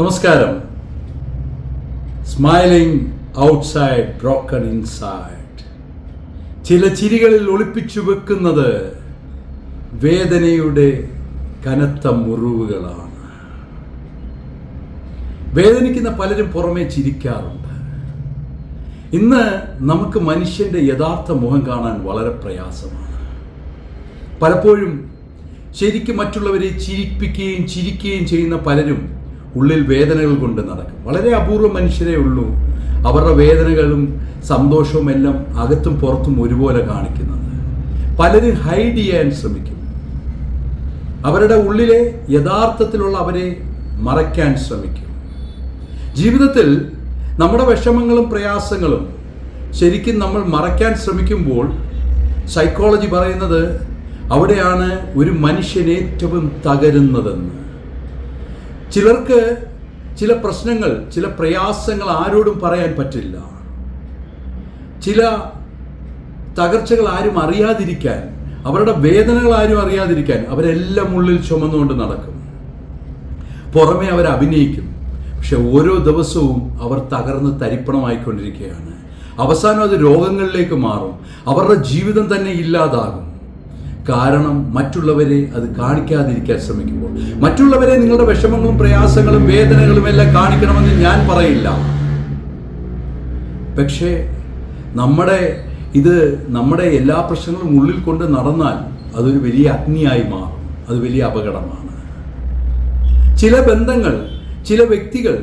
നമസ്കാരം. Smiling outside broken inside. ചില ചിരികളിൽ ഒളിപ്പിച്ചു വെക്കുന്നത് വേദനയുടെ കനത്ത മുറിവുകളാണ്. വേദനിക്കുന്ന പലരും പുറമേ ചിരിക്കാറുണ്ട്. ഇന്ന് നമുക്ക് മനുഷ്യന്റെ യഥാർത്ഥ മുഖം കാണാൻ വളരെ പ്രയാസമാണ്. പലപ്പോഴും ശരിക്കും മറ്റുള്ളവരെ ചിരിക്കുകയും ചെയ്യുന്ന പലരും ഉള്ളിൽ വേദനകൾ കൊണ്ട് നടക്കും. വളരെ അപൂർവ മനുഷ്യരേ ഉള്ളൂ അവരുടെ വേദനകളും സന്തോഷവും എല്ലാം അകത്തും പുറത്തും ഒരുപോലെ കാണിക്കുന്നത്. പലരും ഹൈഡ് ചെയ്യാൻ ശ്രമിക്കും. അവരുടെ ഉള്ളിലെ യഥാർത്ഥത്തിലുള്ള അവരെ മറയ്ക്കാൻ ശ്രമിക്കും. ജീവിതത്തിൽ നമ്മുടെ വിഷമങ്ങളും പ്രയാസങ്ങളും ശരിക്കും നമ്മൾ മറയ്ക്കാൻ ശ്രമിക്കുമ്പോൾ സൈക്കോളജി പറയുന്നത് അവിടെയാണ് ഒരു മനുഷ്യൻ ഏറ്റവും തകരുന്നതെന്ന്. ചിലർക്ക് ചില പ്രശ്നങ്ങൾ, ചില പ്രയാസങ്ങൾ ആരോടും പറയാൻ പറ്റില്ല. ചില തകർച്ചകൾ ആരും അറിയാതിരിക്കാൻ, അവരുടെ വേദനകൾ ആരും അറിയാതിരിക്കാൻ അവരെല്ലാം ഉള്ളിൽ ചുമന്നുകൊണ്ട് നടക്കും. പുറമെ അവർ അഭിനയിക്കും. പക്ഷെ ഓരോ ദിവസവും അവർ തകർന്ന് തരിപ്പണമായിക്കൊണ്ടിരിക്കുകയാണ്. അവസാനം അത് രോഗങ്ങളിലേക്ക് മാറും. അവരുടെ ജീവിതം തന്നെ ഇല്ലാതാകും. കാരണം മറ്റുള്ളവരെ അത് കാണിക്കാതിരിക്കാൻ ശ്രമിക്കുമ്പോൾ. മറ്റുള്ളവരെ നിങ്ങളുടെ വിഷമങ്ങളും പ്രയാസങ്ങളും വേദനകളും എല്ലാം കാണിക്കണമെന്ന് ഞാൻ പറയില്ല. പക്ഷേ നമ്മുടെ എല്ലാ പ്രശ്നങ്ങളും ഉള്ളിൽ കൊണ്ട് നടന്നാൽ അതൊരു വലിയ അഗ്നിയായി മാറും. അത് വലിയ അപകടമാണ്. ചില ബന്ധങ്ങൾ, ചില വ്യക്തികൾ,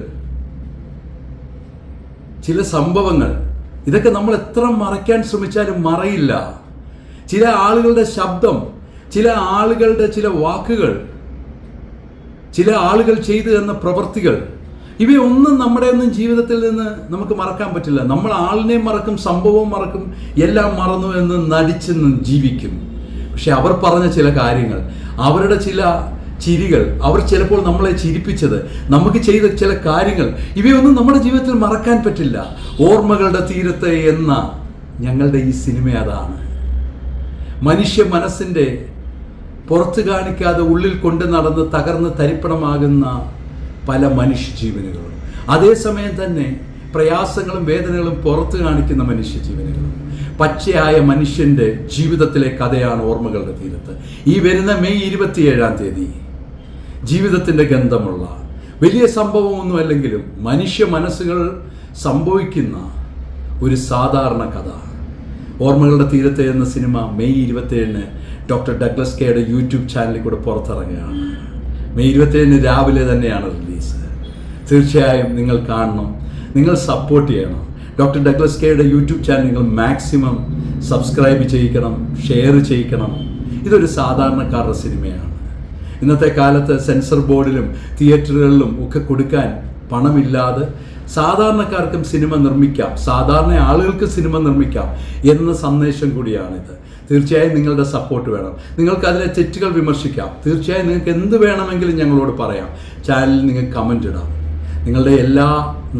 ചില സംഭവങ്ങൾ, ഇതൊക്കെ നമ്മൾ എത്ര മറയ്ക്കാൻ ശ്രമിച്ചാലും മറയില്ല. ചില ആളുകളുടെ ശബ്ദം, ചില ആളുകളുടെ ചില വാക്കുകൾ, ചില ആളുകൾ ചെയ്തു തന്ന പ്രവൃത്തികൾ, ഇവയൊന്നും നമ്മുടെ ഒന്നും ജീവിതത്തിൽ നിന്ന് നമുക്ക് മറക്കാൻ പറ്റില്ല. നമ്മൾ ആളിനെ മറക്കും, സംഭവവും മറക്കും, എല്ലാം മറന്നു എന്ന് നടിച്ച് ജീവിക്കും. പക്ഷെ അവർ പറഞ്ഞ ചില കാര്യങ്ങൾ, അവരുടെ ചില ചിരികൾ, അവർ ചിലപ്പോൾ നമ്മളെ ചിരിപ്പിച്ചത്, നമുക്ക് ചെയ്ത ചില കാര്യങ്ങൾ, ഇവയൊന്നും നമ്മുടെ ജീവിതത്തിൽ മറക്കാൻ പറ്റില്ല. ഓർമ്മകളുടെ തീരത്ത് എന്ന ഞങ്ങളുടെ ഈ സിനിമ അതാണ്. മനുഷ്യ മനസ്സിൻ്റെ പുറത്ത് കാണിക്കാതെ ഉള്ളിൽ കൊണ്ട് നടന്ന് തകർന്ന് തരിപ്പണമാകുന്ന പല മനുഷ്യജീവനുകളും, അതേസമയം തന്നെ പ്രയാസങ്ങളും വേദനകളും പുറത്ത് കാണിക്കുന്ന മനുഷ്യജീവനുകളും. പച്ചയായ മനുഷ്യൻ്റെ ജീവിതത്തിലെ കഥയാണ് ഓർമ്മകളുടെ തീരത്ത്. ഈ വരുന്ന മെയ് 27 ജീവിതത്തിൻ്റെ ഗന്ധമുള്ള വലിയ സംഭവമൊന്നും അല്ലെങ്കിലും മനുഷ്യ മനസ്സുകൾ സംഭവിക്കുന്ന ഒരു സാധാരണ കഥ. ഓർമ്മകളുടെ തീരത്ത് എന്ന സിനിമ മെയ് 27 ഡോക്ടർ ഡഗ്ലസ് കെയുടെ യൂട്യൂബ് ചാനലിൽ കൂടെ പുറത്തിറങ്ങുകയാണ്. മെയ് 27 രാവിലെ തന്നെയാണ് റിലീസ്. തീർച്ചയായും നിങ്ങൾ കാണണം, നിങ്ങൾ സപ്പോർട്ട് ചെയ്യണം. ഡോക്ടർ ഡഗ്ലസ് കെയുടെ യൂട്യൂബ് ചാനൽ നിങ്ങൾ മാക്സിമം സബ്സ്ക്രൈബ് ചെയ്യിക്കണം, ഷെയർ ചെയ്യിക്കണം. ഇതൊരു സാധാരണക്കാരുടെ സിനിമയാണ്. ഇന്നത്തെ കാലത്ത് സെൻസർ ബോർഡിലും തിയേറ്ററുകളിലും ഒക്കെ കൊടുക്കാൻ പണമില്ലാതെ സാധാരണക്കാർക്കും സിനിമ നിർമ്മിക്കാം, സാധാരണ ആളുകൾക്ക് സിനിമ നിർമ്മിക്കാം എന്ന സന്ദേശം കൂടിയാണിത്. തീർച്ചയായും നിങ്ങളുടെ സപ്പോർട്ട് വേണം. നിങ്ങൾക്ക് അതിലെ തെറ്റുകൾ വിമർശിക്കാം. തീർച്ചയായും നിങ്ങൾക്ക് എന്ത് വേണമെങ്കിലും ഞങ്ങളോട് പറയാം. ചാനലിൽ നിങ്ങൾക്ക് കമൻ്റ് ഇടാം. നിങ്ങളുടെ എല്ലാ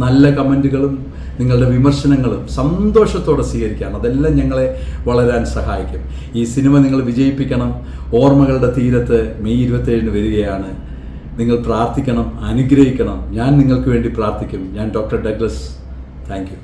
നല്ല കമൻറ്റുകളും, നിങ്ങളുടെ വിമർശനങ്ങളും സന്തോഷത്തോടെ സ്വീകരിക്കാം. അതെല്ലാം ഞങ്ങളെ വളരാൻ സഹായിക്കും. ഈ സിനിമ നിങ്ങൾ വിജയിപ്പിക്കണം. ഓർമ്മകളുടെ തീരത്ത് മെയ് 27 വരികയാണ്. നിങ്ങൾ പ്രാർത്ഥിക്കണം, അനുഗ്രഹിക്കണം. ഞാൻ നിങ്ങൾക്ക് വേണ്ടി പ്രാർത്ഥിക്കും. ഞാൻ ഡോക്ടർ ഡഗ്ലസ്. Thank you.